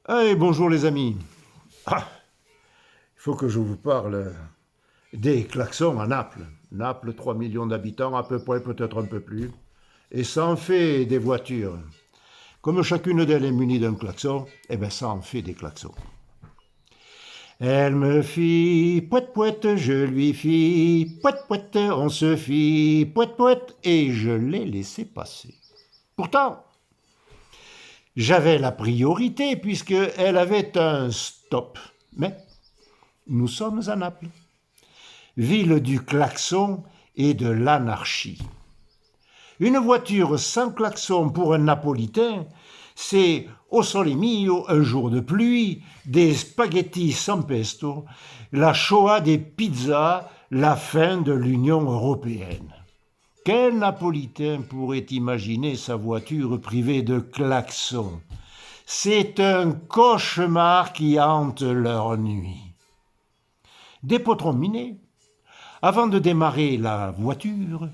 Hey, bonjour les amis. Ah, il faut que je vous parle des klaxons à Naples. Naples, 3 millions d'habitants à peu près, peut-être un peu plus. Et ça en fait des voitures. Comme chacune d'elles est munie d'un klaxon, eh ben ça en fait des klaxons. Elle me fit poète poète, je lui fis poète poète, on se fit poète poète et je l'ai laissé passer. Pourtant, j'avais la priorité puisqu'elle avait un stop. Mais nous sommes à Naples, ville du klaxon et de l'anarchie. Une voiture sans klaxon pour un Napolitain, c'est au sole mio, un jour de pluie, des spaghettis sans pesto, la Shoah des pizzas, la fin de l'Union européenne. Quel Napolitain pourrait imaginer sa voiture privée de klaxon? C'est un cauchemar qui hante leur nuit. Des potrons minés. Avant de démarrer la voiture,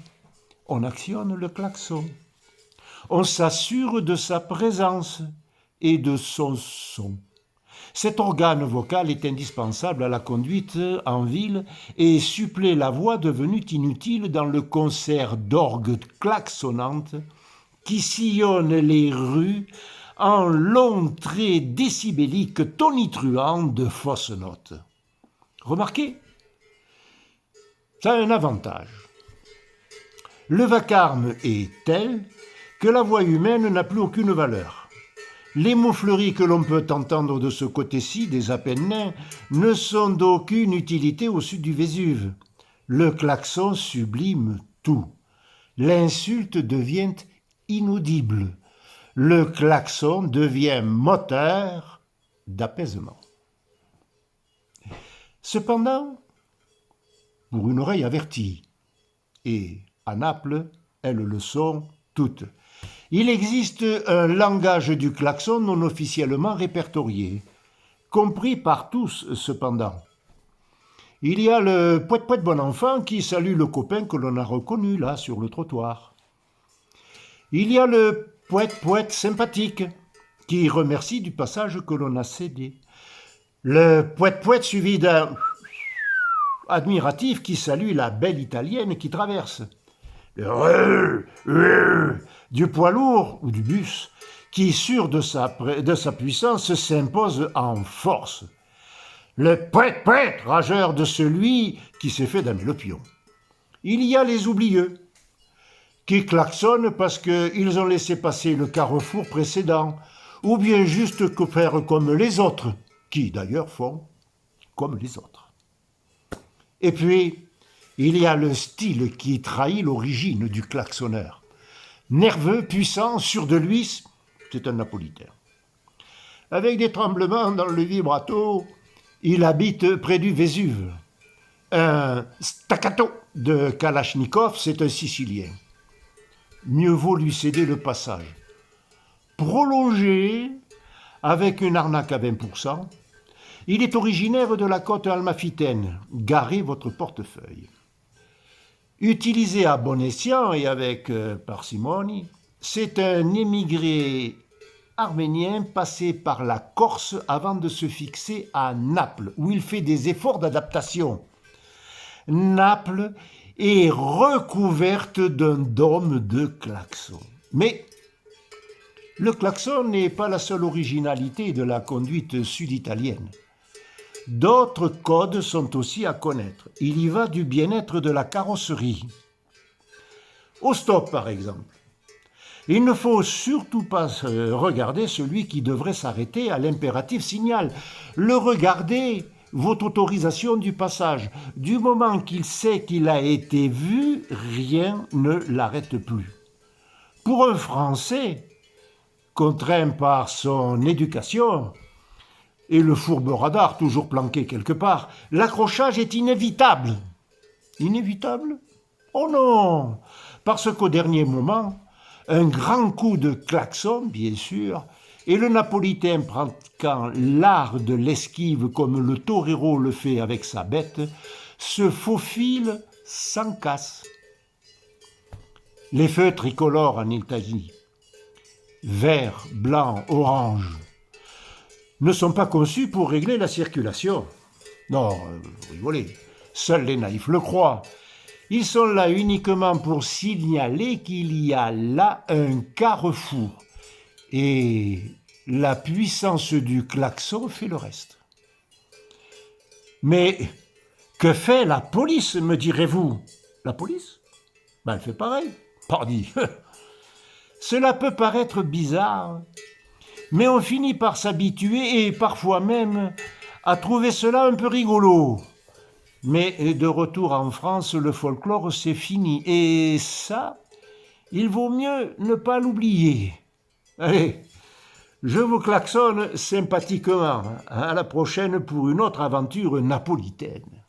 on actionne le klaxon. On s'assure de sa présence et de son son. Cet organe vocal est indispensable à la conduite en ville et supplée la voix devenue inutile dans le concert d'orgues klaxonnantes qui sillonnent les rues en longs traits décibéliques tonitruants de fausses notes. Remarquez, ça a un avantage. Le vacarme est tel que la voix humaine n'a plus aucune valeur. Les mots fleuris que l'on peut entendre de ce côté-ci des Apennins ne sont d'aucune utilité au sud du Vésuve. Le klaxon sublime tout. L'insulte devient inaudible. Le klaxon devient moteur d'apaisement. Cependant, pour une oreille avertie, et à Naples, elles le sont toutes. Il existe un langage du klaxon non officiellement répertorié, compris par tous cependant. Il y a le poète-poète bon enfant qui salue le copain que l'on a reconnu là sur le trottoir. Il y a le poète-poète sympathique qui remercie du passage que l'on a cédé. Le poète-poète suivi d'un admiratif qui salue la belle italienne qui traverse. Du poids lourd ou du bus qui, sûr de sa puissance, s'impose en force. Le poète rageur de celui qui s'est fait damer le pion. Il y a les oublieux qui klaxonnent parce qu'ils ont laissé passer le carrefour précédent ou bien juste que faire comme les autres, qui d'ailleurs font comme les autres. Et puis, il y a le style qui trahit l'origine du klaxonneur. Nerveux, puissant, sûr de lui, c'est un Napolitain. Avec des tremblements dans le vibrato, il habite près du Vésuve. Un staccato de Kalachnikov, c'est un Sicilien. Mieux vaut lui céder le passage. Prolongé, avec une arnaque à 20%, il est originaire de la côte almafitaine. Garez votre portefeuille. Utilisé à bon escient et avec parcimonie, c'est un émigré arménien passé par la Corse avant de se fixer à Naples, où il fait des efforts d'adaptation. Naples est recouverte d'un dôme de klaxons. Mais le klaxon n'est pas la seule originalité de la conduite sud-italienne. D'autres codes sont aussi à connaître. Il y va du bien-être de la carrosserie. Au stop, par exemple. Il ne faut surtout pas regarder celui qui devrait s'arrêter à l'impératif signal. Le regarder, votre autorisation du passage. Du moment qu'il sait qu'il a été vu, rien ne l'arrête plus. Pour un Français, contraint par son éducation, et le fourbe radar toujours planqué quelque part, l'accrochage est inévitable. Inévitable? Oh non! Parce qu'au dernier moment, un grand coup de klaxon, bien sûr, et le Napolitain pratiquant l'art de l'esquive comme le torero le fait avec sa bête, se faufile sans casse. Les feux tricolores en Italie, vert, blanc, orange, ne sont pas conçus pour régler la circulation. Non, vous rigolez, seuls les naïfs le croient. Ils sont là uniquement pour signaler qu'il y a là un carrefour. Et la puissance du klaxon fait le reste. Mais que fait la police, me direz-vous? La police? Ben, elle fait pareil. Pardi. Cela peut paraître bizarre, mais on finit par s'habituer et parfois même à trouver cela un peu rigolo. Mais de retour en France, le folklore c'est fini. Et ça, il vaut mieux ne pas l'oublier. Allez, je vous klaxonne sympathiquement. À la prochaine pour une autre aventure napolitaine.